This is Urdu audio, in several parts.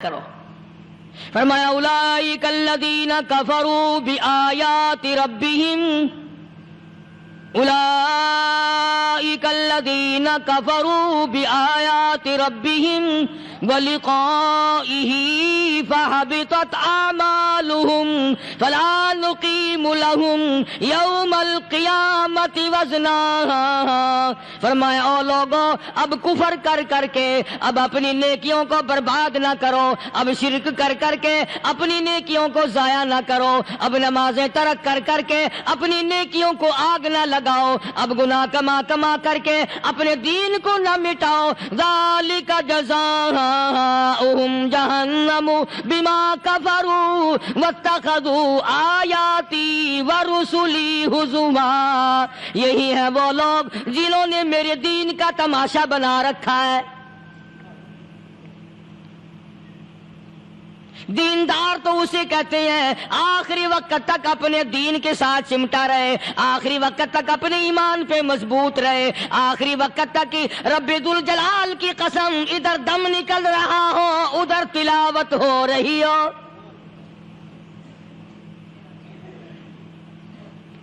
کرو۔ فرمایا اولئک الذین کفروا بآیات ربہم، اولئک الذین کفروا بآیات ربہم ولقائہ فحبطت اعمالہم فلا نقیم لہم یوم القیامت وزنا۔ فرمایا او لوگو، اب کفر کر کر کے اب اپنی نیکیوں کو برباد نہ کرو، اب شرک کر کر کے اپنی نیکیوں کو ضائع نہ کرو، اب نمازیں ترک کر کر کے اپنی نیکیوں کو آگ نہ لگاؤ، اب گناہ کما کما کر کے اپنے دین کو نہ مٹاؤ۔ ذالک جزاؤہم جہنم بما کفروا واتخذوا آیاتی ورسلی ہزوا۔ یہی ہے وہ لوگ جنہوں نے میرے دین کا تماشا بنا رکھا ہے۔ دیندار تو اسے کہتے ہیں آخری وقت تک اپنے دین کے ساتھ چمٹا رہے، آخری وقت تک اپنے ایمان پہ مضبوط رہے، آخری وقت تک رب ذوالجلال کی قسم ادھر دم نکل رہا ہو ادھر تلاوت ہو رہی ہو۔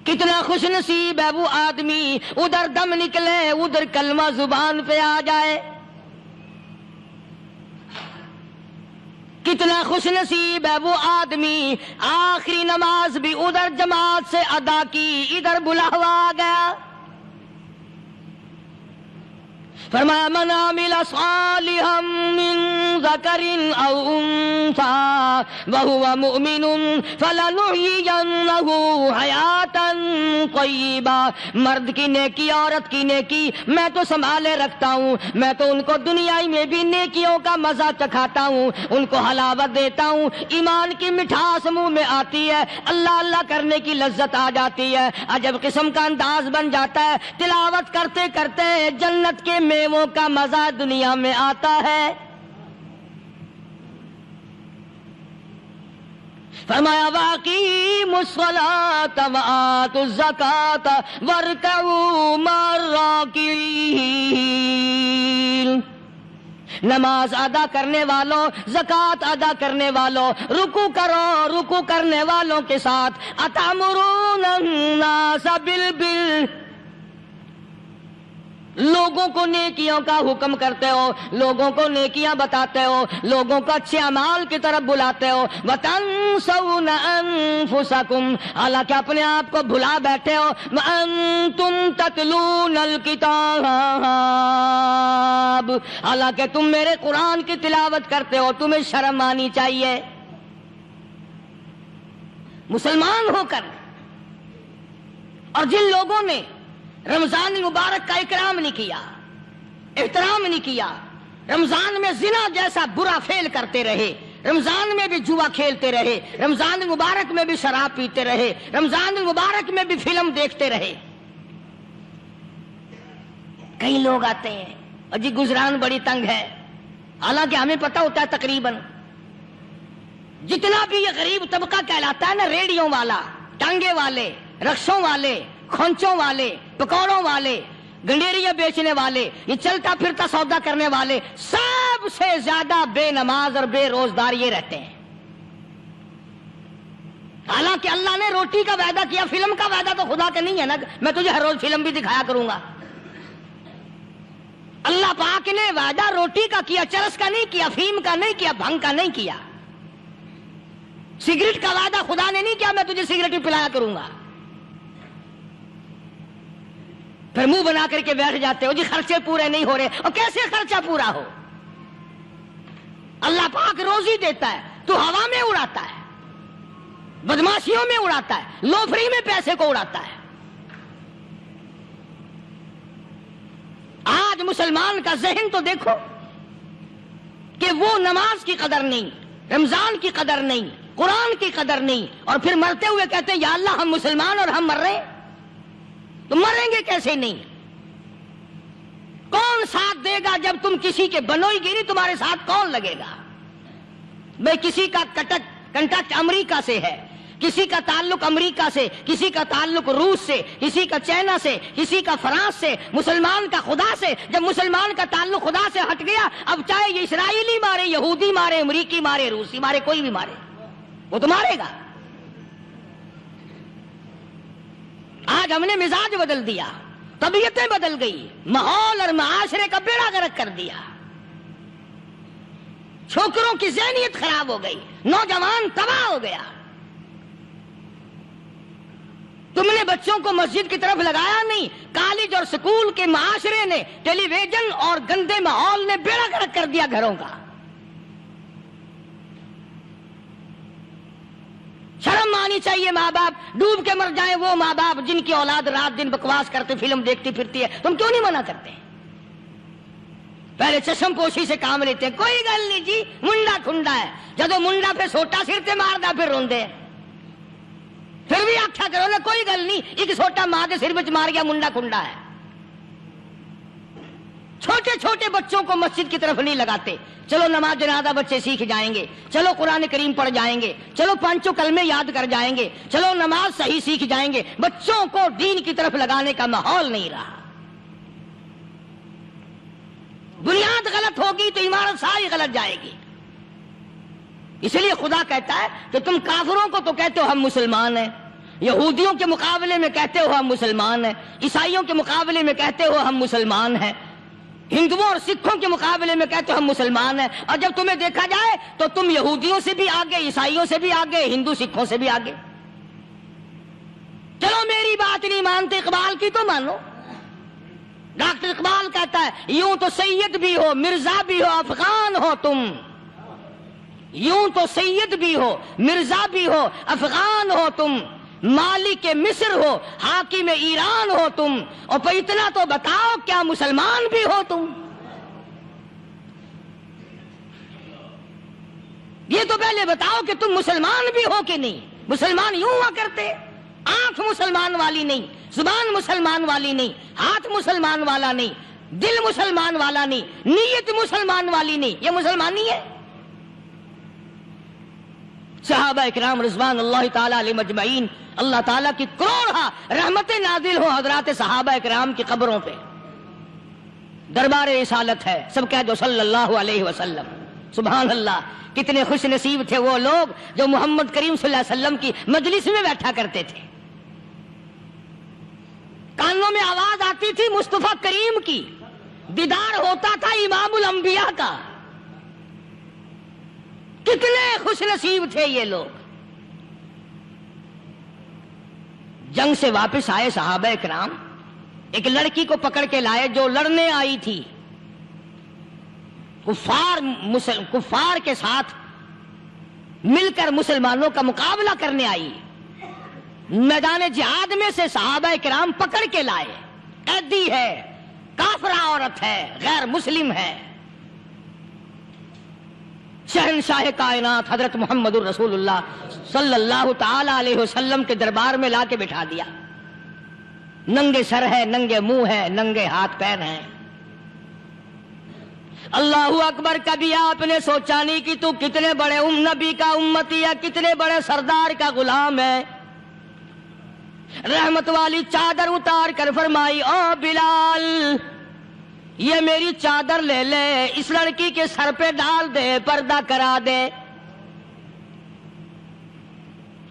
کتنا خوش نصیب ہے وہ آدمی ادھر دم نکلے ادھر کلمہ زبان پہ آ جائے۔ کتنا خوش نصیب ہے وہ آدمی آخری نماز بھی ادھر جماعت سے ادا کی ادھر بلاوا آ گیا۔ فرمایا من عمل صالحا من ذکر او انثى وهو مؤمن فلنحيينه حیاتا طیبہ۔ مرد کی نیکی عورت کی نیکی میں تو سنبھالے رکھتا ہوں، میں تو ان کو دنیائی میں بھی نیکیوں کا مزہ چکھاتا ہوں، ان کو حلاوت دیتا ہوں، ایمان کی مٹھاس منہ میں آتی ہے، اللہ اللہ کرنے کی لذت آ جاتی ہے، عجب قسم کا انداز بن جاتا ہے، تلاوت کرتے کرتے جنت کے میووں کا مزہ دنیا میں آتا ہے۔ فرمایا واقیموا الصلاۃ وآتوا الزکاۃ وارکعوا مع الراکعین۔ نماز ادا کرنے والوں، زکوٰۃ ادا کرنے والوں، رکوع کرو، رکوع کرنے والوں کے ساتھ۔ اتامرون الناس بالبر، لوگوں کو نیکیوں کا حکم کرتے ہو، لوگوں کو نیکیاں بتاتے ہو، لوگوں کو اچھے اعمال کی طرف بلاتے ہو۔ وَتَنْسَوْنَ أَنفُسَكُمْ، حالانکہ اپنے آپ کو بھلا بیٹھے ہو۔ وَأَنْتُمْ تَتْلُونَ الْكِتَابَ، حالانکہ تم میرے قرآن کی تلاوت کرتے ہو، تمہیں شرم آنی چاہیے۔ مسلمان ہو کر اور جن لوگوں نے رمضان مبارک کا اکرام نہیں کیا، احترام نہیں کیا، رمضان میں زنا جیسا برا فعل کرتے رہے، رمضان میں بھی جوا کھیلتے رہے، رمضان مبارک میں بھی شراب پیتے رہے، رمضان مبارک میں بھی فلم دیکھتے رہے۔ کئی لوگ آتے ہیں اور جی گزران بڑی تنگ ہے، حالانکہ ہمیں پتہ ہوتا ہے تقریباً جتنا بھی یہ غریب طبقہ کہلاتا ہے نا، ریڑیوں والا، ٹانگے والے، رکشوں والے، کھونچوں والے، پکوڑوں والے، گنڈیریاں بیچنے والے، یہ چلتا پھرتا سودا کرنے والے، سب سے زیادہ بے نماز اور بے روزدار یہ رہتے ہیں۔ حالانکہ اللہ نے روٹی کا وعدہ کیا، فلم کا وعدہ تو خدا کا نہیں ہے نا، میں تجھے ہر روز فلم بھی دکھایا کروں گا۔ اللہ پاک نے وعدہ روٹی کا کیا، چرس کا نہیں کیا، فیم کا نہیں کیا، بھنگ کا نہیں کیا۔ سگریٹ کا وعدہ خدا نے نہیں کیا میں تجھے سگریٹ بھی پلایا کروں گا۔ پھر منہ بنا کر کے بیٹھ جاتے ہو جی خرچے پورے نہیں ہو رہے، اور کیسے خرچہ پورا ہو؟ اللہ پاک روزی دیتا ہے تو ہوا میں اڑاتا ہے، بدماشیوں میں اڑاتا ہے، لوفری میں پیسے کو اڑاتا ہے۔ آج مسلمان کا ذہن تو دیکھو کہ وہ نماز کی قدر نہیں، رمضان کی قدر نہیں، قرآن کی قدر نہیں، اور پھر مرتے ہوئے کہتے ہیں یا اللہ ہم مسلمان اور ہم مر رہے ہیں۔ تو مریں گے کیسے نہیں؟ کون ساتھ دے گا جب تم کسی کے بنو ہی گیری، تمہارے ساتھ کون لگے گا؟ بھئی کسی کا کنٹیکٹ امریکہ سے ہے، کسی کا تعلق امریکہ سے، کسی کا تعلق روس سے، کسی کا چائنا سے، کسی کا فرانس سے، مسلمان کا خدا سے۔ جب مسلمان کا تعلق خدا سے ہٹ گیا، اب چاہے یہ اسرائیلی مارے، یہودی مارے، امریکی مارے، روسی مارے، کوئی بھی مارے، وہ تو مارے گا۔ آج ہم نے مزاج بدل دیا، طبیعتیں بدل گئی، ماحول اور معاشرے کا بیڑا غرق کر دیا، چھوکروں کی ذہنیت خراب ہو گئی، نوجوان تباہ ہو گیا۔ تم نے بچوں کو مسجد کی طرف لگایا نہیں، کالج اور سکول کے معاشرے نے، ٹیلی ویژن اور گندے ماحول نے بیڑا غرق کر دیا گھروں کا۔ شرم آنی چاہیے ماں باپ، ڈوب کے مر جائیں وہ ماں باپ جن کی اولاد رات دن بکواس کرتے فلم دیکھتی پھرتی ہے، تم کیوں نہیں منع کرتے؟ پہلے چشم پوشی سے کام لیتے ہیں، کوئی گل نہیں جی، منڈا کھنڈا ہے، جدو منڈا پہ سوٹا سر تے ماردا پھر روندے، پھر بھی آخیا کرو نا کوئی گل نہیں، ایک سوٹا ماں دے سر وچ مار گیا، منڈا کھنڈا ہے۔ چھوٹے چھوٹے بچوں کو مسجد کی طرف نہیں لگاتے، چلو نماز جنازہ بچے سیکھ جائیں گے، چلو قرآن کریم پڑھ جائیں گے، چلو پانچوں کلمے یاد کر جائیں گے، چلو نماز صحیح سیکھ جائیں گے، بچوں کو دین کی طرف لگانے کا ماحول نہیں رہا۔ بنیاد غلط ہوگی تو عمارت ساری غلط جائے گی۔ اس لیے خدا کہتا ہے کہ تم کافروں کو تو کہتے ہو ہم مسلمان ہیں، یہودیوں کے مقابلے میں کہتے ہو ہم مسلمان ہیں، عیسائیوں کے مقابلے میں کہتے ہو ہم مسلمان ہیں، ہندوؤں اور سکھوں کے مقابلے میں کہتے ہو ہم مسلمان ہیں، اور جب تمہیں دیکھا جائے تو تم یہودیوں سے بھی آگے، عیسائیوں سے بھی آگے، ہندو سکھوں سے بھی آگے۔ چلو میری بات نہیں مانتے، اقبال کی تو مانو۔ ڈاکٹر اقبال کہتا ہے یوں تو سید بھی ہو، مرزا بھی ہو، افغان ہو تم، یوں تو سید بھی ہو، مرزا بھی ہو، افغان ہو تم، مالک مصر ہو، حاکم ایران ہو تم، اور پھر اتنا تو بتاؤ کیا مسلمان بھی ہو تم؟ یہ تو پہلے بتاؤ کہ تم مسلمان بھی ہو کہ نہیں۔ مسلمان یوں ہوا کرتے، آنکھ مسلمان والی نہیں، زبان مسلمان والی نہیں، ہاتھ مسلمان والا نہیں، دل مسلمان والا نہیں، نیت مسلمان والی نہیں، یہ مسلمانی ہے؟ صحابہ اکرام رضوان اللہ تعالی علیہ مجمعین، اللہ تعالیٰ کی کروڑا رحمتیں نازل ہو حضرات صحابہ اکرام کی قبروں پہ۔ دربار رسالت ہے، سب کہہ دو صلی اللہ علیہ وسلم۔ سبحان اللہ، کتنے خوش نصیب تھے وہ لوگ جو محمد کریم صلی اللہ علیہ وسلم کی مجلس میں بیٹھا کرتے تھے۔ کانوں میں آواز آتی تھی مصطفیٰ کریم کی، دیدار ہوتا تھا امام الانبیاء کا۔ کتنے خوش نصیب تھے یہ لوگ۔ جنگ سے واپس آئے صحابہ کرام، ایک لڑکی کو پکڑ کے لائے جو لڑنے آئی تھی، کفار کے ساتھ مل کر مسلمانوں کا مقابلہ کرنے آئی۔ میدان جہاد میں سے صحابہ کرام پکڑ کے لائے، قیدی ہے، کافرہ عورت ہے، غیر مسلم ہے۔ شہنشاہ کائنات حضرت محمد الرسول اللہ صلی اللہ تعالی علیہ وسلم کے دربار میں لا کے بٹھا دیا۔ ننگے سر ہے، ننگے منہ ہے، ننگے ہاتھ پیر ہیں۔ اللہ اکبر، کبھی آپ نے سوچا نہیں کہ تو کتنے بڑے نبی کا امتی ہے، کتنے بڑے سردار کا غلام ہے؟ رحمت والی چادر اتار کر فرمائی او بلال، یہ میری چادر لے لے، اس لڑکی کے سر پہ ڈال دے، پردہ کرا دے۔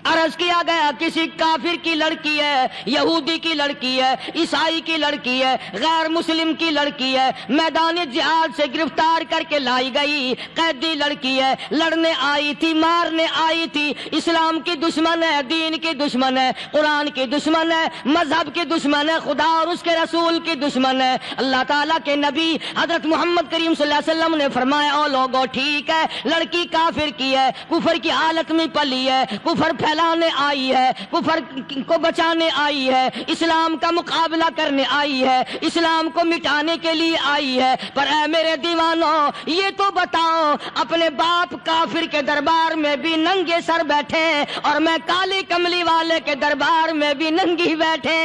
عرض کیا گیا کسی کافر کی لڑکی ہے، یہودی کی لڑکی ہے، عیسائی کی لڑکی ہے، غیر مسلم کی لڑکی ہے، میدان جہاد سے گرفتار کر کے لائی گئی، قیدی لڑکی ہے، لڑنے آئی تھی، مارنے آئی تھی، اسلام کی دشمن ہے، دین کی دشمن ہے، قرآن کی دشمن ہے، مذہب کی دشمن ہے، خدا اور اس کے رسول کی دشمن ہے۔ اللہ تعالیٰ کے نبی حضرت محمد کریم صلی اللہ علیہ وسلم نے فرمایا او لوگو ٹھیک ہے، لڑکی کافر کی ہے، کفر کی حالت میں پلی ہے، کفر لانے آئی ہے، کفر کو بچانے آئی ہے، اسلام کا مقابلہ کرنے آئی ہے، اسلام کو مٹانے کے لیے آئی ہے، پر اے میرے دیوانوں یہ تو بتاؤ اپنے باپ کافر کے دربار میں بھی ننگے سر بیٹھے اور میں کالی کملی والے کے دربار میں بھی ننگی بیٹھے؟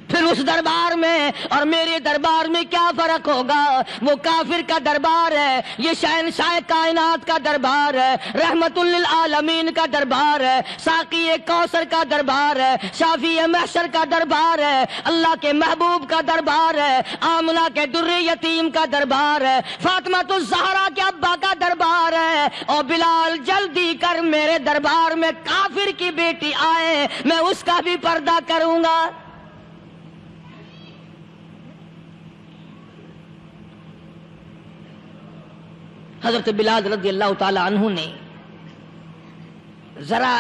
پھر اس دربار میں اور میرے دربار میں کیا فرق ہوگا؟ وہ کافر کا دربار ہے، یہ شہنشاہ کائنات کا دربار ہے، رحمت للعالمین کا دربار ہے، ساقی کوثر کا دربار ہے، شافی محشر کا دربار ہے، اللہ کے محبوب کا دربار ہے، آمنہ کے در یتیم کا دربار ہے، فاطمہ الزہرا کے ابا کا دربار ہے۔ اور بلال جلدی کر، میرے دربار میں کافر کی بیٹی آئے، میں اس کا بھی پردہ کروں گا۔ حضرت بلال رضی اللہ تعالی عنہ نے ذرا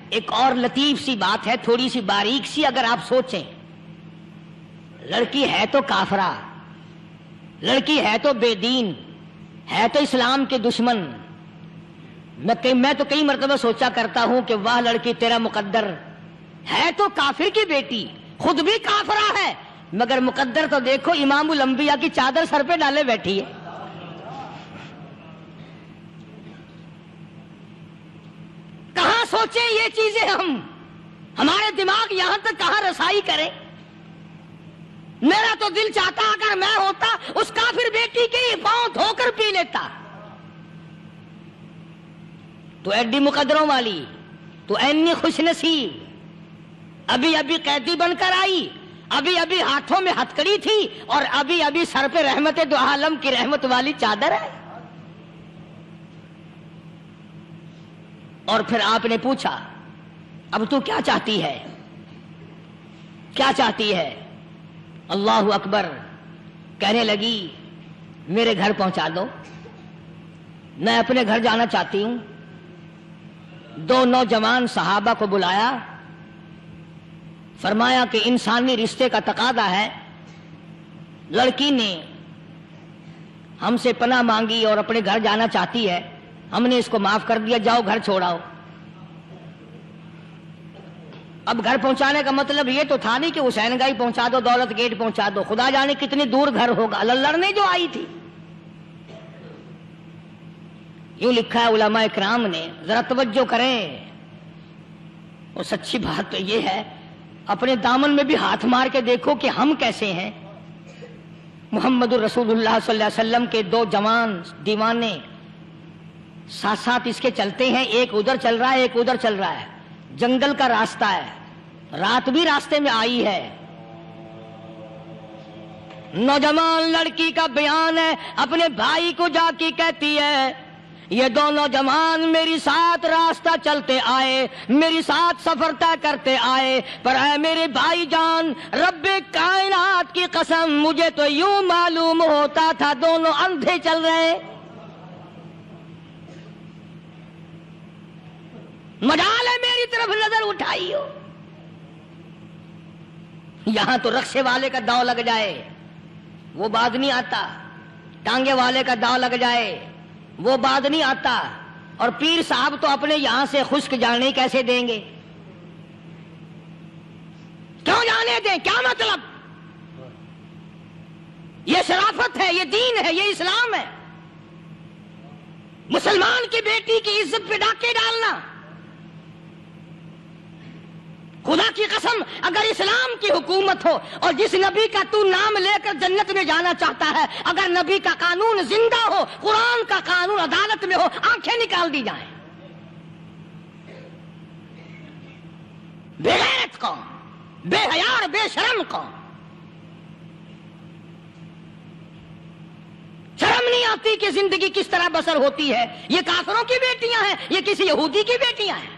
ایک اور لطیف سی بات ہے، تھوڑی سی باریک سی، اگر آپ سوچیں، لڑکی ہے تو کافرہ، لڑکی ہے تو بے دین، ہے تو اسلام کے دشمن۔ میں تو کئی مرتبہ سوچا کرتا ہوں کہ واہ لڑکی تیرا مقدر، ہے تو کافر کی بیٹی، خود بھی کافرہ ہے، مگر مقدر تو دیکھو، امام الانبیاء کی چادر سر پہ ڈالے بیٹھی ہے۔ کہاں سوچیں یہ چیزیں ہم، ہمارے دماغ یہاں تک کہاں رسائی کرے؟ میرا تو دل چاہتا اگر میں ہوتا اس کافر بیٹی کے پاؤں دھو کر پی لیتا۔ تو ایڈی مقدروں والی، تو اینی خوش نصیب، ابھی ابھی قیدی بن کر آئی، ابھی ابھی ہاتھوں میں ہتکڑی تھی، اور ابھی ابھی سر پہ رحمت دو عالم کی رحمت والی چادر ہے۔ اور پھر آپ نے پوچھا اب تو کیا چاہتی ہے؟ کیا چاہتی ہے؟ اللہ اکبر، کہنے لگی میرے گھر پہنچا دو، میں اپنے گھر جانا چاہتی ہوں۔ دو نوجوان صحابہ کو بلایا، فرمایا کہ انسانی رشتے کا تقاضا ہے، لڑکی نے ہم سے پناہ مانگی اور اپنے گھر جانا چاہتی ہے، ہم نے اس کو معاف کر دیا، جاؤ گھر چھوڑاؤ۔ اب گھر پہنچانے کا مطلب یہ تو تھا نہیں کہ حسین گائی پہنچا دو، دولت گیٹ پہنچا دو، خدا جانے کتنی دور گھر ہوگا، لڑنے جو آئی تھی۔ یوں لکھا ہے علماء اکرام نے، ذرا توجہ کریں، اور سچی بات تو یہ ہے، اپنے دامن میں بھی ہاتھ مار کے دیکھو کہ ہم کیسے ہیں۔ محمد الرسول اللہ صلی اللہ علیہ وسلم کے دو جوان دیوانے ساتھ ساتھ اس کے چلتے ہیں، ایک ادھر چل رہا ہے ایک ادھر چل رہا ہے، جنگل کا راستہ ہے، رات بھی راستے میں آئی ہے۔ نوجوان لڑکی کا بیان ہے، اپنے بھائی کو جا کے کہتی ہے یہ دونوں جوان میری ساتھ راستہ چلتے آئے، میری ساتھ سفر طے کرتے آئے، پر اے میرے بھائی جان، رب کائنات کی قسم مجھے تو یوں معلوم ہوتا تھا دونوں اندھے چل رہے، مجال ہے میری طرف نظر اٹھائی ہو۔ یہاں تو رکشے والے کا داؤ لگ جائے وہ بعد نہیں آتا، ٹانگے والے کا داؤ لگ جائے وہ بعد نہیں آتا، اور پیر صاحب تو اپنے یہاں سے خشک جانے کیسے دیں گے؟ کیوں جانے دیں؟ کیا مطلب؟ یہ شرافت ہے، یہ دین ہے، یہ اسلام ہے۔ مسلمان کی بیٹی کی عزت پہ ڈاکے ڈالنا، خدا کی قسم اگر اسلام کی حکومت ہو اور جس نبی کا تو نام لے کر جنت میں جانا چاہتا ہے، اگر نبی کا قانون زندہ ہو، قرآن کا قانون عدالت میں ہو، آنکھیں نکال دی جائیں۔ بے غیرت قوم، بے حیا اور بے شرم قوم، شرم نہیں آتی کہ زندگی کس طرح بسر ہوتی ہے۔ یہ کافروں کی بیٹیاں ہیں، یہ کسی یہودی کی بیٹیاں ہیں،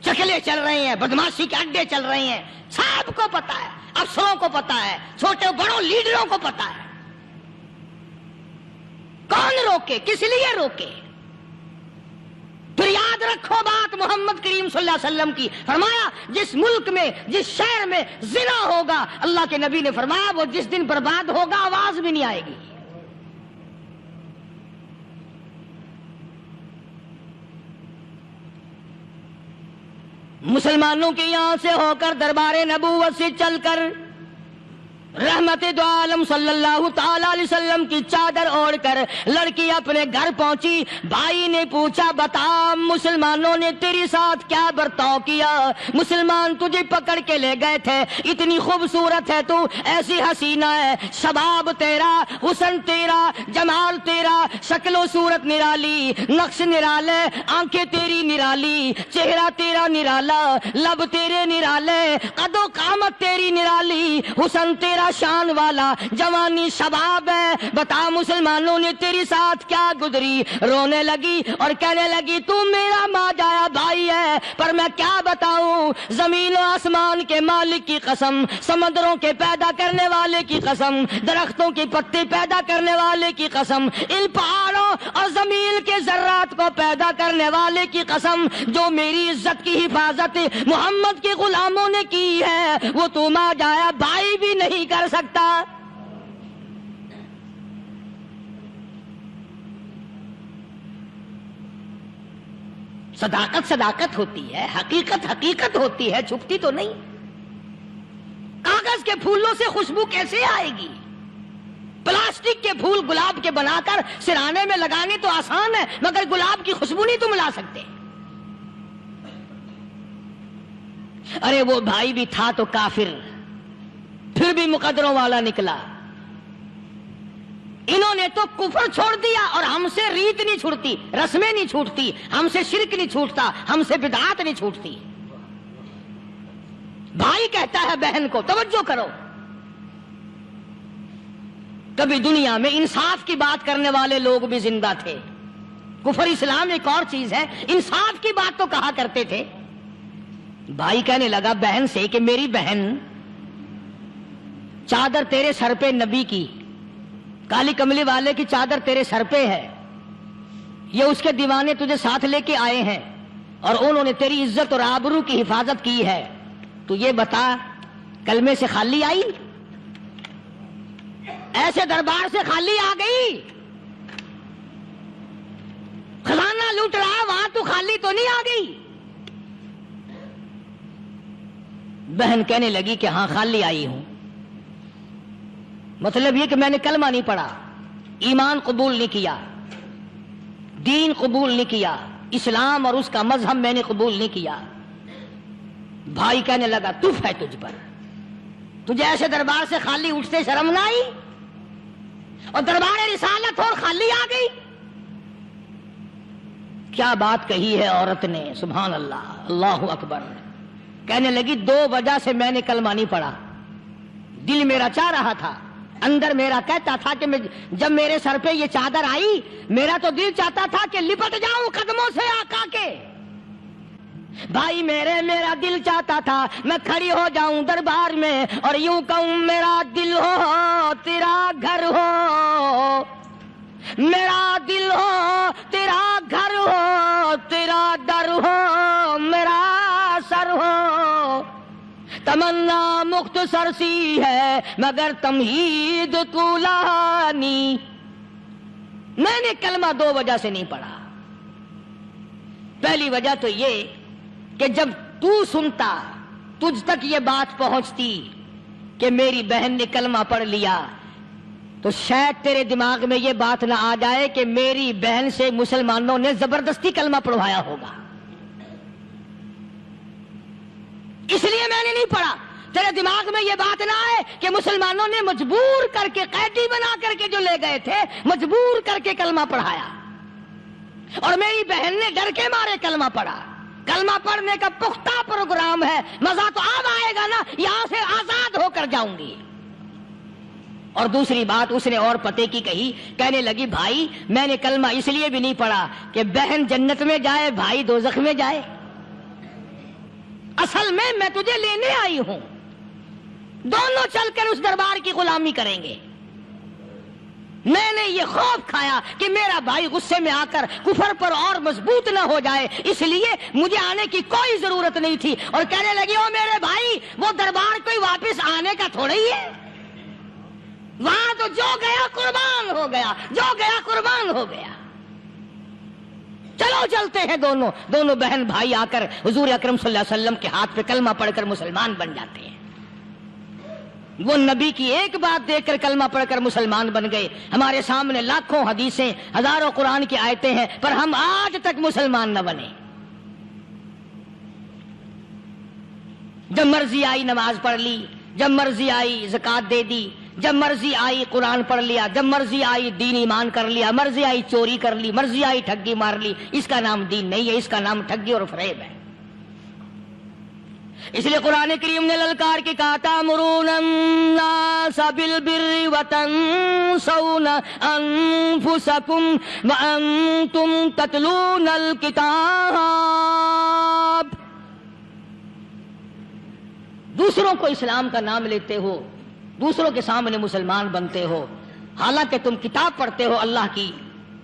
چکلے چل رہے ہیں، بدماشی کے اڈے چل رہے ہیں، سب کو پتا ہے، افسروں کو پتا ہے، چھوٹے بڑوں لیڈروں کو پتا ہے۔ کون روکے؟ کس لیے روکے؟ پھر یاد رکھو بات محمد کریم صلی اللہ علیہ وسلم کی، فرمایا جس ملک میں جس شہر میں زنا ہوگا، اللہ کے نبی نے فرمایا وہ جس دن برباد ہوگا آواز بھی نہیں آئے گی۔ مسلمانوں کے یہاں سے ہو کر دربار نبوت سے چل کر رحمت دو عالم صلی اللہ تعالی علیہ وسلم کی چادر اوڑھ کر لڑکی اپنے گھر پہنچی. بھائی نے پوچھا بتا مسلمانوں نے تیری ساتھ کیا برتاؤ کیا؟ مسلمان تجھے پکڑ کے لے گئے تھے، اتنی خوبصورت ہے تو، ایسی حسینہ ہے، شباب تیرا، حسن تیرا، جمال تیرا، شکل و صورت نرالی، نقش نرالے، آنکھیں تیری نرالی، چہرہ تیرا نرالا، لب تیرے نرالے، قد و قامت تیری نرالی، حسن تیرا شان والا، جوانی شباب ہے، بتا مسلمانوں نے تیری ساتھ کیا گزری؟ رونے لگی اور کہنے لگی تو میرا ماں جایا بھائی ہے، پر میں کیا بتاؤں، زمین و آسمان کے مالک کی قسم، سمندروں کے پیدا کرنے والے کی قسم، درختوں کی پتے پیدا کرنے والے کی قسم، ان پہاڑوں اور زمین کے ذرات کو پیدا کرنے والے کی قسم، جو میری عزت کی حفاظت محمد کے غلاموں نے کی ہے، وہ تو ماں جایا بھائی بھی نہیں کر سکتا. صداقت صداقت ہوتی ہے، حقیقت حقیقت ہوتی ہے، چھپتی تو نہیں. کاغذ کے پھولوں سے خوشبو کیسے آئے گی؟ پلاسٹک کے پھول گلاب کے بنا کر سرانے میں لگانے تو آسان ہے، مگر گلاب کی خوشبو نہیں تم لا سکتے. ارے وہ بھائی بھی تھا تو کافر، پھر بھی مقدروں والا نکلا. انہوں نے تو کفر چھوڑ دیا، اور ہم سے ریت نہیں چھوٹتی، رسمیں نہیں چھوٹتی، ہم سے شرک نہیں چھوٹتا، ہم سے بدعات نہیں چھوٹتی. بھائی کہتا ہے بہن کو، توجہ کرو، کبھی دنیا میں انصاف کی بات کرنے والے لوگ بھی زندہ تھے. کفر اسلام ایک اور چیز ہے، انصاف کی بات تو کہا کرتے تھے. بھائی کہنے لگا بہن سے کہ میری بہن، چادر تیرے سر پہ نبی کی، کالی کملی والے کی چادر تیرے سر پہ ہے، یہ اس کے دیوانے تجھے ساتھ لے کے آئے ہیں اور انہوں نے تیری عزت اور آبرو کی حفاظت کی ہے. تو یہ بتا کلمے سے خالی آئی؟ ایسے دربار سے خالی آ گئی؟ خزانہ لوٹ رہا وہاں تو خالی تو نہیں آ گئی؟ بہن کہنے لگی کہ ہاں خالی آئی ہوں. مطلب یہ کہ میں نے کلمہ نہیں پڑھا، ایمان قبول نہیں کیا، دین قبول نہیں کیا، اسلام اور اس کا مذہب میں نے قبول نہیں کیا. بھائی کہنے لگا تف ہے تجھ پر، تجھے ایسے دربار سے خالی اٹھتے شرم نہ آئی؟ اور دربار رسالت اور خالی آ گئی. کیا بات کہی ہے عورت نے، سبحان اللہ، اللہ اکبر. کہنے لگی دو وجہ سے میں نے کلمہ نہیں پڑھا. دل میرا چاہ رہا تھا، اندر میرا کہتا تھا کہ جب میرے سر پہ یہ چادر آئی، میرا تو دل چاہتا تھا کہ لپٹ جاؤں قدموں سے آقا کے. بھائی میرا دل چاہتا تھا میں کھڑی ہو جاؤں دربار میں اور یوں کہوں میرا دل ہو تیرا گھر ہو، میرا دل ہو تیرا گھر ہو، تیرا در ہو میرا سر ہو. تمنا مختصر سی ہے مگر تمہید طولانی. میں نے کلمہ دو وجہ سے نہیں پڑھا. پہلی وجہ تو یہ کہ جب تو سنتا، تجھ تک یہ بات پہنچتی کہ میری بہن نے کلمہ پڑھ لیا، تو شاید تیرے دماغ میں یہ بات نہ آ جائے کہ میری بہن سے مسلمانوں نے زبردستی کلمہ پڑھوایا ہوگا. اس لیے میں نے نہیں پڑھا. تیرے دماغ میں یہ بات نہ آئے کہ مسلمانوں نے مجبور کر کے، قیدی بنا کر کے جو لے گئے تھے، مجبور کر کے کلمہ پڑھایا، اور میری بہن نے ڈر کے مارے کلمہ پڑھا. کلمہ پڑھنے کا پختہ پروگرام ہے، مزہ تو اب آئے گا نا، یہاں سے آزاد ہو کر جاؤں گی. اور دوسری بات اس نے اور پتے کی کہی. کہنے لگی بھائی میں نے کلمہ اس لیے بھی نہیں پڑھا کہ بہن جنت میں جائے بھائی دوزخ میں جائے. اصل میں تجھے لینے آئی ہوں، دونوں چل کر اس دربار کی غلامی کریں گے. میں نے یہ خوف کھایا کہ میرا بھائی غصے میں آ کر کفر پر اور مضبوط نہ ہو جائے، اس لیے مجھے آنے کی کوئی ضرورت نہیں تھی. اور کہنے لگی او میرے بھائی، وہ دربار کوئی واپس آنے کا تھوڑا ہی ہے، وہاں تو جو گیا قربان ہو گیا، جو گیا قربان ہو گیا. چلو چلتے ہیں. دونوں بہن بھائی آ کر حضور اکرم صلی اللہ علیہ وسلم کے ہاتھ پہ کلمہ پڑھ کر مسلمان بن جاتے ہیں. وہ نبی کی ایک بات دیکھ کر کلمہ پڑھ کر مسلمان بن گئے. ہمارے سامنے لاکھوں حدیثیں، ہزاروں قرآن کی آیتیں ہیں، پر ہم آج تک مسلمان نہ بنے. جب مرضی آئی نماز پڑھ لی، جب مرضی آئی زکوٰۃ دے دی، جب مرضی آئی قرآن پڑھ لیا، جب مرضی آئی دین ایمان کر لیا، مرضی آئی چوری کر لی، مرضی آئی ٹھگی مار لی. اس کا نام دین نہیں ہے، اس کا نام ٹھگی اور فریب ہے. اس لیے قرآن کریم نے للکار کے کہا تأمرون الناس بالبر وتنسون انفسکم وانتم تتلون الکتاب. دوسروں کو اسلام کا نام لیتے ہو، دوسروں کے سامنے مسلمان بنتے ہو، حالانکہ تم کتاب پڑھتے ہو اللہ کی.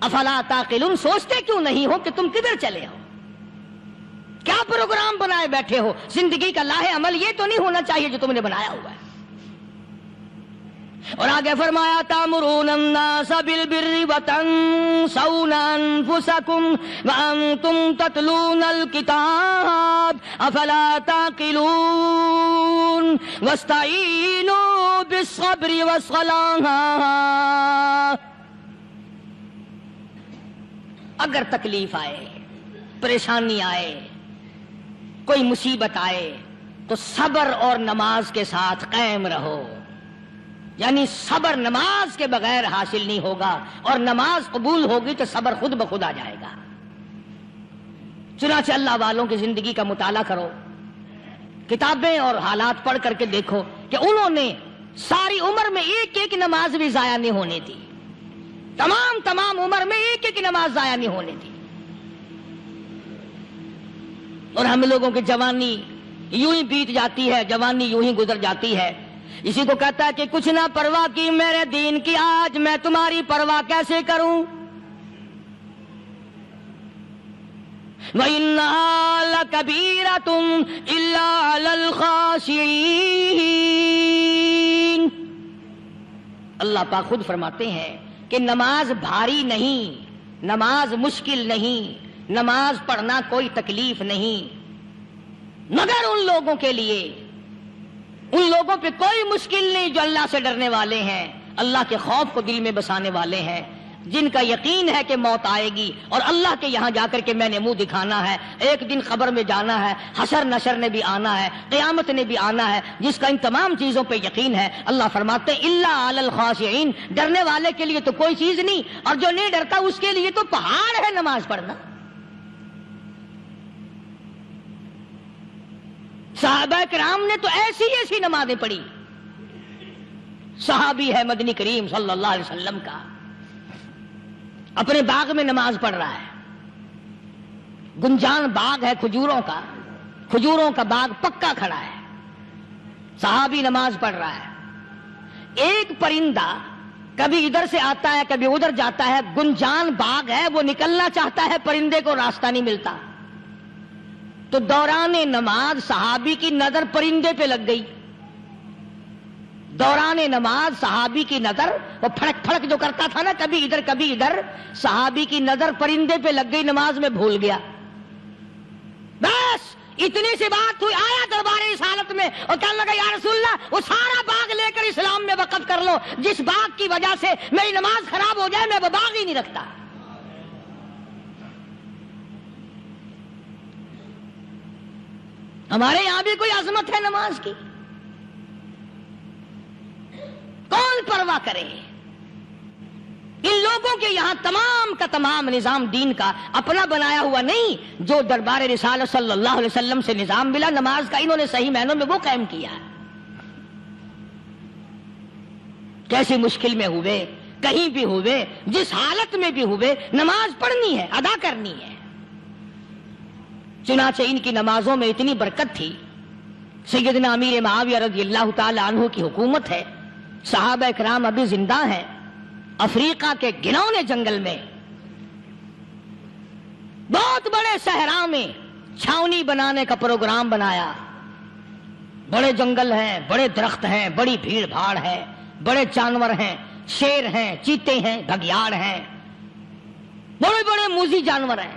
افلا تعقلون، سوچتے کیوں نہیں ہو کہ تم کدھر چلے ہو؟ کیا پروگرام بنائے بیٹھے ہو؟ زندگی کا لاہ عمل یہ تو نہیں ہونا چاہیے جو تم نے بنایا ہوا ہے. اور آگے فرمایا تأمرون الناس بالبر وتنسون انفسکم وانتم تتلون الکتاب افلا تعقلون واستعینوا بالصبر والصلاة. اگر تکلیف آئے، پریشانی آئے، کوئی مصیبت آئے تو صبر اور نماز کے ساتھ قائم رہو. یعنی صبر نماز کے بغیر حاصل نہیں ہوگا، اور نماز قبول ہوگی تو صبر خود بخود آ جائے گا. چنانچہ اللہ والوں کی زندگی کا مطالعہ کرو، کتابیں اور حالات پڑھ کر کے دیکھو کہ انہوں نے ساری عمر میں ایک ایک نماز بھی ضائع نہیں ہونے دی. تمام عمر میں ایک ایک نماز ضائع نہیں ہونے دی. اور ہم لوگوں کی جوانی یوں ہی بیت جاتی ہے، جوانی یوں ہی گزر جاتی ہے. اسی کو کہتا ہے کہ کچھ نہ پرواہ کی میرے دین کی، آج میں تمہاری پرواہ کیسے کروں. وَإِنَّهَا لَكَبِيرَةٌ إِلَّا عَلَى الْخَاشِعِينَ. اللہ پاک خود فرماتے ہیں کہ نماز بھاری نہیں، نماز مشکل نہیں، نماز پڑھنا کوئی تکلیف نہیں، مگر ان لوگوں کے لیے، ان لوگوں پہ کوئی مشکل نہیں جو اللہ سے ڈرنے والے ہیں، اللہ کے خوف کو دل میں بسانے والے ہیں، جن کا یقین ہے کہ موت آئے گی اور اللہ کے یہاں جا کر کے میں نے منہ دکھانا ہے، ایک دن قبر میں جانا ہے، حشر نشر نے بھی آنا ہے، قیامت نے بھی آنا ہے، جس کا ان تمام چیزوں پہ یقین ہے. اللہ فرماتے ہیں الا علی الخاشعین، ڈرنے والے کے لیے تو کوئی چیز نہیں، اور جو نہیں ڈرتا اس کے لیے تو پہاڑ ہے نماز پڑھنا. صحابہ کرام نے تو ایسی ایسی نمازیں پڑھی. صحابی ہے مدنی کریم صلی اللہ علیہ وسلم کا، اپنے باغ میں نماز پڑھ رہا ہے. گنجان باغ ہے کھجوروں کا، کھجوروں کا باغ پکا کھڑا ہے، صحابی نماز پڑھ رہا ہے. ایک پرندہ کبھی ادھر سے آتا ہے کبھی ادھر جاتا ہے، گنجان باغ ہے، وہ نکلنا چاہتا ہے، پرندے کو راستہ نہیں ملتا. تو دوران نماز صحابی کی نظر پرندے پہ لگ گئی. دوران نماز صحابی کی نظر، وہ پھڑک پھڑک جو کرتا تھا نا، کبھی ادھر کبھی ادھر، صحابی کی نظر پرندے پہ لگ گئی، نماز میں بھول گیا. بس اتنی سی بات ہوئی، آیا دربار رسالت میں اور کہنے لگا یا رسول اللہ وہ سارا باغ لے کر اسلام میں وقف کر لو، جس باغ کی وجہ سے میری نماز خراب ہو جائے میں وہ باغ ہی نہیں رکھتا. ہمارے یہاں بھی کوئی عظمت ہے نماز کی؟ کون پرواہ کرے؟ ان لوگوں کے یہاں تمام کا تمام نظام دین کا اپنا بنایا ہوا نہیں، جو دربار رسالت صلی اللہ علیہ وسلم سے نظام ملا نماز کا، انہوں نے صحیح معنوں میں وہ قائم کیا. کیسی مشکل میں ہوئے، کہیں بھی ہوئے، جس حالت میں بھی ہوئے، نماز پڑھنی ہے، ادا کرنی ہے. چنانچہ ان کی نمازوں میں اتنی برکت تھی. سیدنا امیر معاویہ رضی اللہ تعالی عنہ کی حکومت ہے، صحابہ کرام ابھی زندہ ہیں. افریقہ کے گھنونے جنگل میں، بہت بڑے صحرا میں چھاونی بنانے کا پروگرام بنایا. بڑے جنگل ہیں، بڑے درخت ہیں، بڑی بھیڑ بھاڑ ہے، بڑے جانور ہیں، شیر ہیں، چیتے ہیں، گھگیاڑ ہیں، بڑے بڑے موذی جانور ہیں.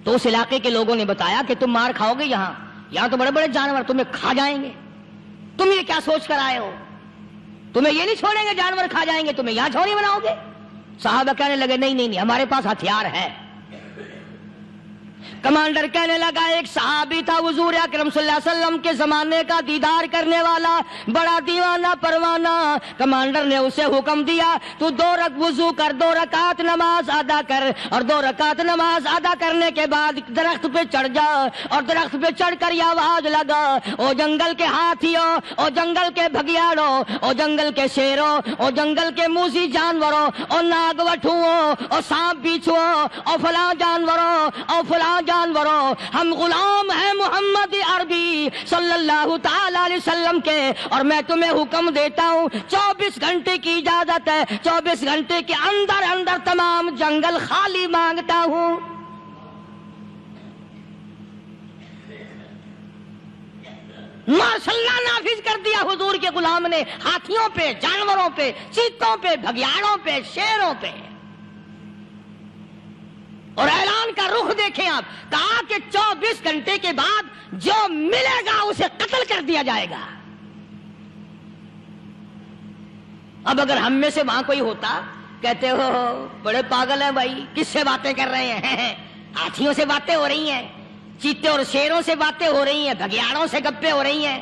تو اس علاقے کے لوگوں نے بتایا کہ تم مار کھاؤ گے، یہاں تو بڑے بڑے جانور تمہیں کھا جائیں گے. تم یہ کیا سوچ کر آئے ہو؟ تمہیں یہ نہیں چھوڑیں گے جانور کھا جائیں گے، تمہیں یہاں چھوڑی بناؤ گے؟ صحابہ کہنے لگے نہیں نہیں نہیں، ہمارے پاس ہتھیار ہے۔ کمانڈر کہنے لگا، ایک صحابی تھا حضور اکرم صلی اللہ علیہ وسلم کے زمانے کا دیدار کرنے والا، بڑا دیوانہ پروانہ۔ کمانڈر نے اسے حکم دیا تو 2 وضو کر، 2 رکعت نماز ادا کر، اور 2 رکعت نماز ادا کرنے کے بعد درخت پہ چڑھ جا، اور درخت پہ چڑھ کر یہ آواز لگا، او جنگل کے ہاتھیوں، او جنگل کے بھگیاڑوں، او جنگل کے شیروں، او جنگل کے موذی جانوروں، او ناگ وٹھوؤں، او سانپ بیچھوؤں، او فلاں جانوروں، او فلاں جانوروں، ہم غلام ہیں محمد عربی صلی اللہ تعالی علیہ وسلم کے، اور میں تمہیں حکم دیتا ہوں 24 گھنٹے کی اجازت ہے، 24 گھنٹے کے اندر اندر تمام جنگل خالی مانگتا ہوں۔ ماشاء اللہ نافذ کر دیا حضور کے غلام نے، ہاتھیوں پہ، جانوروں پہ، چیتوں پہ، بھگیاڑوں پہ، شیروں پہ۔ اور اعلان کا رخ دیکھیں آپ، کہا کہ 24 گھنٹے کے بعد جو ملے گا اسے قتل کر دیا جائے گا۔ اب اگر ہم میں سے وہاں کوئی ہوتا، کہتے ہو بڑے پاگل ہیں بھائی، کس سے باتیں کر رہے ہیں؟ ہاتھیوں سے باتیں ہو رہی ہیں، چیتے اور شیروں سے باتیں ہو رہی ہیں، بھگیاڑوں سے گپیں ہو رہی ہیں،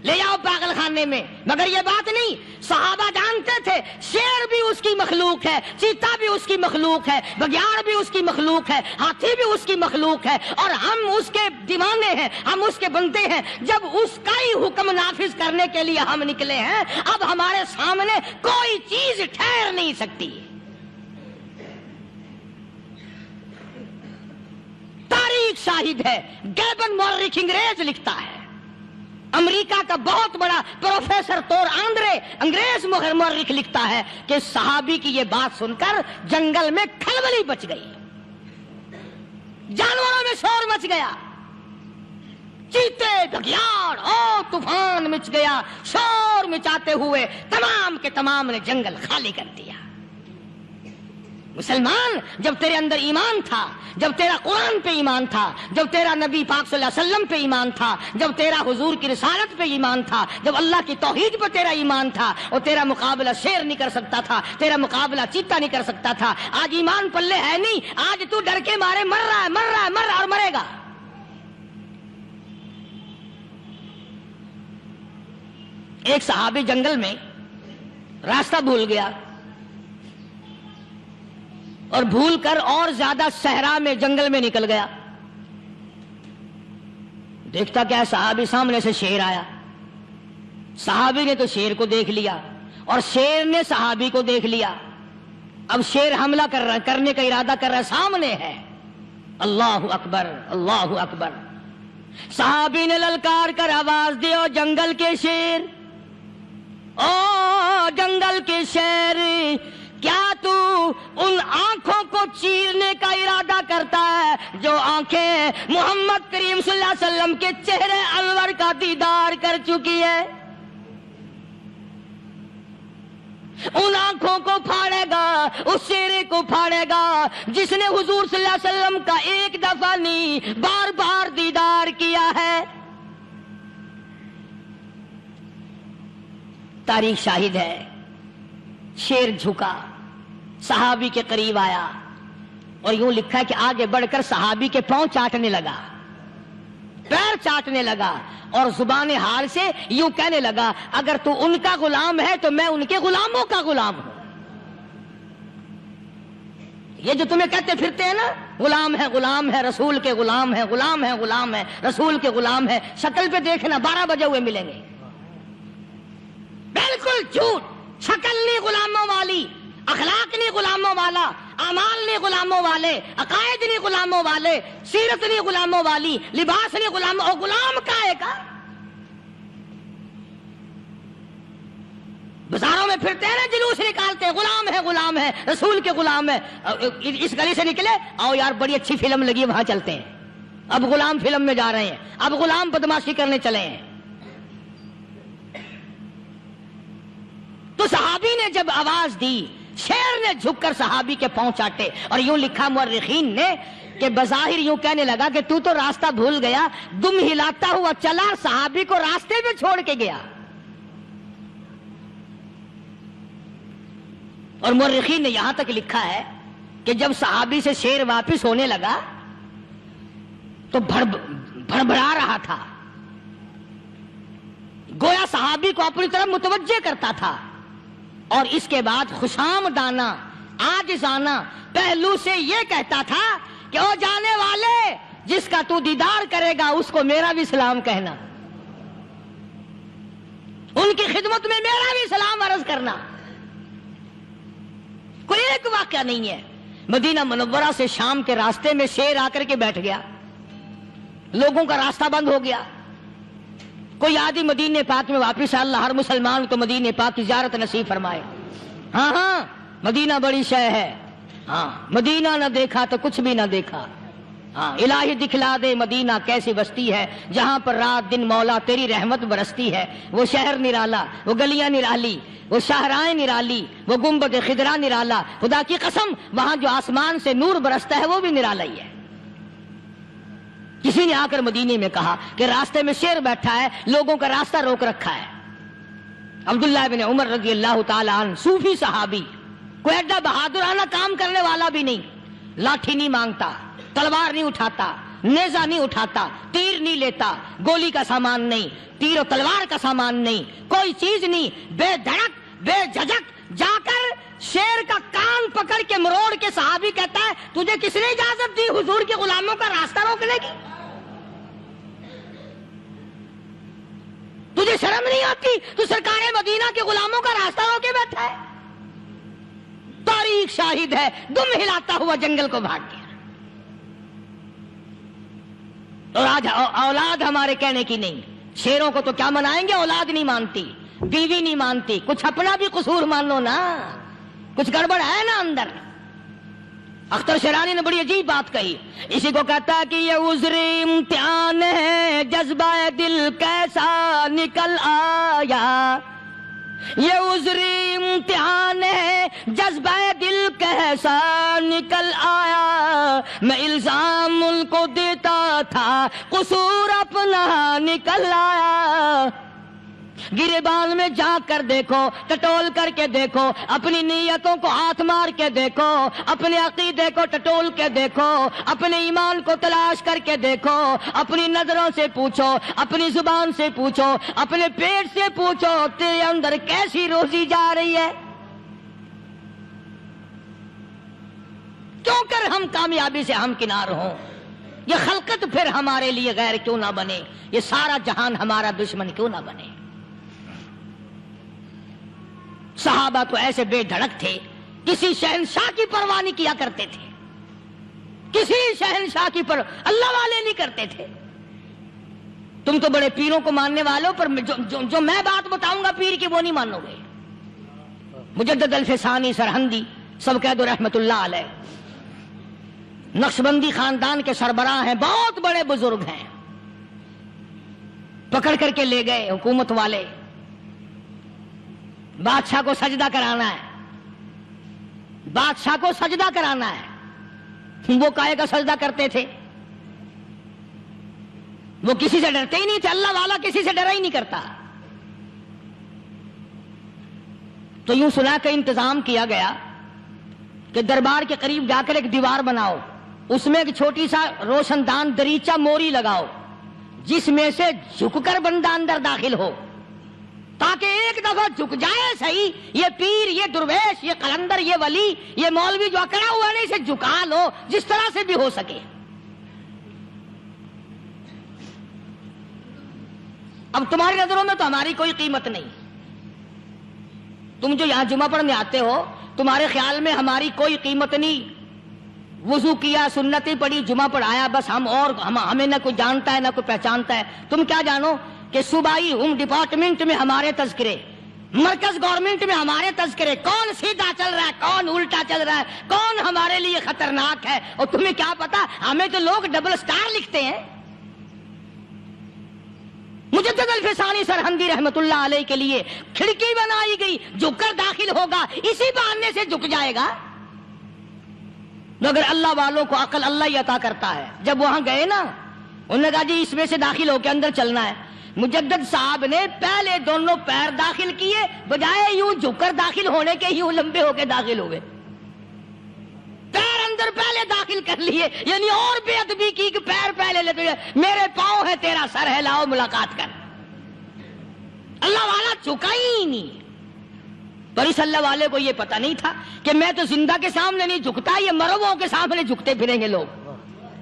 لے جاؤ پاگل خانے میں۔ مگر یہ بات نہیں، صحابہ جانتے تھے شیر بھی اس کی مخلوق ہے، چیتا بھی اس کی مخلوق ہے، بگیاڑ بھی اس کی مخلوق ہے، ہاتھی بھی اس کی مخلوق ہے، اور ہم اس کے دیوانے ہیں، ہم اس کے بندے ہیں۔ جب اس کا ہی حکم نافذ کرنے کے لیے ہم نکلے ہیں، اب ہمارے سامنے کوئی چیز ٹھہر نہیں سکتی۔ تاریخ شاہد ہے، گیبن مورخ انگریز لکھتا ہے، امریکہ کا بہت بڑا پروفیسر تور آندرے انگریز مورخ لکھتا ہے کہ صحابی کی یہ بات سن کر جنگل میں کھلبلی بچ گئی، جانوروں میں شور مچ گیا، چیتے، بھگیاڑ اور طوفان مچ گیا، شور مچاتے ہوئے تمام کے تمام نے جنگل خالی کر دیا۔ مسلمان، جب تیرے اندر ایمان تھا، جب تیرا قرآن پہ ایمان تھا، جب تیرا نبی پاک صلی اللہ علیہ وسلم پہ ایمان تھا، جب تیرا حضور کی رسالت پہ ایمان تھا، جب اللہ کی توحید پہ تیرا ایمان تھا، اور تیرا مقابلہ شیر نہیں کر سکتا تھا، تیرا مقابلہ چیتا نہیں کر سکتا تھا۔ آج ایمان پلے ہے نہیں، آج تو ڈر کے مارے مر رہا ہے، مر رہا ہے، مر رہا اور مرے گا۔ ایک صحابی جنگل میں راستہ بھول گیا، اور بھول کر اور زیادہ صحرا میں جنگل میں نکل گیا۔ دیکھتا کیا صحابی سامنے سے شیر آیا، صحابی نے تو شیر کو دیکھ لیا اور شیر نے صحابی کو دیکھ لیا۔ اب شیر حملہ کرنے کا ارادہ کر رہا ہے، سامنے ہے۔ اللہ اکبر، اللہ اکبر۔ صحابی نے للکار کر آواز دی، او جنگل کے شیر، او جنگل کے شیر، کیا تو ان آنکھوں کو چیرنے کا ارادہ کرتا ہے جو آنکھیں محمد کریم صلی اللہ علیہ وسلم کے چہرے انور کا دیدار کر چکی ہے؟ ان آنکھوں کو پھاڑے گا، اس چہرے کو پھاڑے گا جس نے حضور صلی اللہ علیہ وسلم کا ایک دفعہ نہیں بار بار دیدار کیا ہے۔ تاریخ شاہد ہے، شیر جھکا، صحابی کے قریب آیا، اور یوں لکھا ہے کہ آگے بڑھ کر صحابی کے پاؤں چاٹنے لگا، پیر چاٹنے لگا، اور زبان حال سے یوں کہنے لگا، اگر تو ان کا غلام ہے تو میں ان کے غلاموں کا غلام ہوں۔ یہ جو تمہیں کہتے پھرتے ہیں نا، غلام ہے، غلام ہے، رسول کے غلام ہے، غلام ہے، غلام ہے، رسول کے غلام ہے، شکل پہ دیکھنا 12 بجے ہوئے ملیں گے۔ بالکل جھوٹ، شکل نہیں غلاموں والی، اخلاق نہیں غلاموں والا، اعمال نہیں غلاموں والے، عقائد نہیں غلاموں والے، سیرت نہیں غلاموں والی، لباس نہیں غلاموں، اور غلام کا ہے کا؟ بازاروں میں پھرتے ہیں نا، جلوس نکالتے ہیں، غلام ہے، غلام ہے، رسول کے غلام ہے۔ اس گلی سے نکلے، آؤ یار بڑی اچھی فلم لگی، وہاں چلتے ہیں۔ اب غلام فلم میں جا رہے ہیں، اب غلام بدماشی کرنے چلے ہیں۔ تو صحابی نے جب آواز دی، شیر نے جھک کر صحابی کے پاؤں چاٹے، اور یوں لکھا مورخین نے کہ بظاہر یوں کہنے لگا کہ تو راستہ بھول گیا، دم ہلاتا ہوا چلا، صحابی کو راستے میں چھوڑ کے گیا۔ اور مورخین نے یہاں تک لکھا ہے کہ جب صحابی سے شیر واپس ہونے لگا تو بھڑبڑا رہا تھا، گویا صحابی کو اپنی طرف متوجہ کرتا تھا، اور اس کے بعد خوشامدانہ عاجزانہ پہلو سے یہ کہتا تھا کہ او جانے والے، جس کا تو دیدار کرے گا اس کو میرا بھی سلام کہنا، ان کی خدمت میں میرا بھی سلام عرض کرنا۔ کوئی ایک واقعہ نہیں ہے۔ مدینہ منورہ سے شام کے راستے میں شیر آ کر کے بیٹھ گیا، لوگوں کا راستہ بند ہو گیا، کوئی آدمی مدینہ پاک میں واپس آ، اللہ ہر مسلمان کو مدینہ پاک کی زیارت نصیب فرمائے۔ ہاں ہاں مدینہ بڑی شے ہے، ہاں مدینہ نہ دیکھا تو کچھ بھی نہ دیکھا، ہاں الہی دکھلا دے مدینہ کیسی بستی ہے جہاں پر رات دن مولا تیری رحمت برستی ہے، وہ شہر نرالا، وہ گلیاں نرالی، وہ شاہراہیں نرالی، وہ گنبد خضرا نرالا، خدا کی قسم وہاں جو آسمان سے نور برستا ہے وہ بھی نرالا ہی ہے۔ کسی نے آ کر مدینے میں کہا کہ راستے میں شیر بیٹھا ہے، لوگوں کا راستہ روک رکھا ہے۔ عبداللہ بن عمر رضی اللہ تعالی عنہ صوفی صحابی، کوئی ایڈا بہادرانہ کام کرنے والا بھی نہیں، لاٹھی نہیں مانگتا، تلوار نہیں اٹھاتا، نیزہ نہیں اٹھاتا، تیر نہیں لیتا، گولی کا سامان نہیں، تیر و تلوار کا سامان نہیں، کوئی چیز نہیں، بے دھڑک بے جھجک جا کر شیر کا کان پکڑ کے مروڑ کے صحابی کہتا ہے تجھے کس نے اجازت دی حضور کے غلاموں کا راستہ روکنے کی؟ تجھے شرم نہیں آتی؟ تو سرکار مدینہ کے غلاموں کا راستہ روکے بیٹھا ہے۔ تاریخ شاہد ہے، دم ہلاتا ہوا جنگل کو بھاگ گیا۔ اور آج اولاد ہمارے کہنے کی نہیں، شیروں کو تو کیا منائیں گے، اولاد نہیں مانتی، بیوی نہیں مانتی، کچھ اپنا بھی قصور مان لو نا، کچھ گڑبڑ ہے نا اندر۔ اختر شیرانی نے بڑی عجیب بات کہی، اسی کو کہتا ہے کہ یہ عذر امتحان ہے، جذبہ دل کیسا نکل آیا، یہ عذر امتحان ہے، جذبہ دل کیسا نکل آیا، میں الزام ان کو دیتا تھا، قصور اپنا نکل آیا۔ گریبان میں جا کر دیکھو، ٹٹول کر کے دیکھو، اپنی نیتوں کو ہاتھ مار کے دیکھو، اپنے عقیدے کو ٹٹول کے دیکھو، اپنے ایمان کو تلاش کر کے دیکھو، اپنی نظروں سے پوچھو، اپنی زبان سے پوچھو، اپنے پیٹ سے پوچھو، تیرے اندر کیسی روزی جا رہی ہے؟ کیوں کر ہم کامیابی سے ہمکنار ہوں؟ یہ خلقت پھر ہمارے لیے غیر کیوں نہ بنے؟ یہ سارا جہان ہمارا دشمن کیوں نہ بنے؟ صحابہ تو ایسے بے دھڑک تھے، کسی شہنشاہ کی پرواہ نہیں کیا کرتے تھے، کسی شہنشاہ کی پرواہ اللہ والے نہیں کرتے تھے۔ تم تو بڑے پیروں کو ماننے والوں، پر جو میں بات بتاؤں گا پیر کی وہ نہیں مانو گے۔ مجدد الفسانی سرہندی سب کہہ دو رحمت اللہ علیہ، نقشبندی خاندان کے سربراہ ہیں، بہت بڑے بزرگ ہیں، پکڑ کر کے لے گئے حکومت والے، بادشاہ کو سجدہ کرانا ہے، بادشاہ کو سجدہ کرانا ہے۔ وہ کائے کا سجدہ کرتے تھے؟ وہ کسی سے ڈرتے ہی نہیں تھے، اللہ والا کسی سے ڈرا ہی نہیں کرتا۔ تو یوں سنا کہ انتظام کیا گیا کہ دربار کے قریب جا کر ایک دیوار بناؤ، اس میں ایک چھوٹی سا روشن دان دریچہ موری لگاؤ، جس میں سے جھک کر بندہ اندر داخل ہو، تاکہ ایک دفعہ جھک جائے صحیح، یہ پیر، یہ درویش، یہ قلندر، یہ ولی، یہ مولوی جو اکڑا ہوا نہیں، اسے جھکا لو جس طرح سے بھی ہو سکے۔ اب تمہاری نظروں میں تو ہماری کوئی قیمت نہیں، تم جو یہاں جمعہ پڑھنے آتے ہو تمہارے خیال میں ہماری کوئی قیمت نہیں، وضو کیا، سنتیں پڑھی، جمعہ پڑھایا، بس ہمیں نہ کوئی جانتا ہے نہ کوئی پہچانتا ہے۔ تم کیا جانو کہ صوبائی ہوم ڈپارٹمنٹ میں ہمارے تذکرے، مرکز گورنمنٹ میں ہمارے تذکرے، کون سیدھا چل رہا ہے، کون الٹا چل رہا ہے، کون ہمارے لیے خطرناک ہے، اور تمہیں کیا پتا، ہمیں تو لوگ ڈبل سٹار لکھتے ہیں۔ مجدد الفسانی سرہندی رحمت اللہ علیہ کے لیے کھڑکی بنائی گئی، جھک کر داخل ہوگا، اسی بہانے سے جھک جائے گا۔ مگر اللہ والوں کو عقل اللہ ہی عطا کرتا ہے۔ جب وہاں گئے نا، انہوں نے کہا جی اس میں سے داخل ہو کے اندر چلنا ہے، مجدد صاحب نے پہلے دونوں پیر داخل کیے، بجائے یوں جھک کر داخل ہونے کے یوں لمبے ہو کے داخل ہوئے، پیر اندر پہلے داخل کر لیے، یعنی اور بے ادبی کی کہ پیر پہلے لے تو میرے پاؤں ہے تیرا سر ہے، لاؤ ملاقات کر۔ اللہ والا جھکا ہی نہیں، پر اس اللہ والے کو یہ پتہ نہیں تھا کہ میں تو زندہ کے سامنے نہیں جھکتا، یہ مرووں کے سامنے جھکتے پھریں گے لوگ۔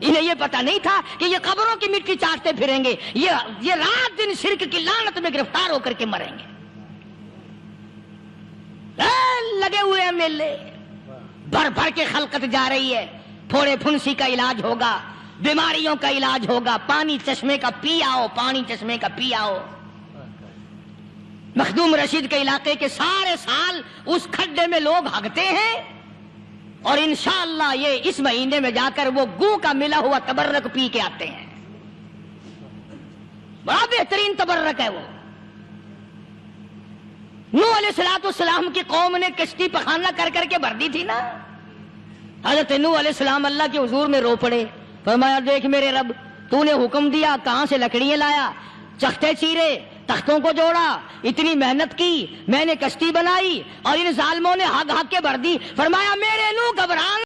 انہیں یہ پتہ نہیں تھا کہ یہ قبروں کی مٹی چاٹتے پھریں گے، یہ رات دن شرک کی لعنت میں گرفتار ہو کر کے مریں گے۔ لگے ہوئے ہیں میلے، بھر بھر کے خلقت جا رہی ہے، پھوڑے پھنسی کا علاج ہوگا، بیماریوں کا علاج ہوگا، پانی چشمے کا پی آؤ، پانی چشمے کا پی آؤ۔ مخدوم رشید کے علاقے کے سارے سال اس کھڈے میں لوگ ہگتے ہیں، اور انشاءاللہ یہ اس مہینے میں جا کر وہ گو کا ملا ہوا تبرک پی کے آتے ہیں، بڑا بہترین تبرک ہے وہ۔ نوح علیہ السلام کی قوم نے کشتی پخانہ کر کر کے بھر دی تھی نا، حضرت نوح علیہ السلام اللہ کے حضور میں رو پڑے، فرمایا دیکھ میرے رب، تو نے حکم دیا، کہاں سے لکڑیاں لایا، چختے چیرے، تختوں کو جوڑا، اتنی محنت کی، میں نے کشتی بنائی اور ان ظالموں نے ہگ ہگ کے بھر دی۔ فرمایا میرے نوح گھبرانا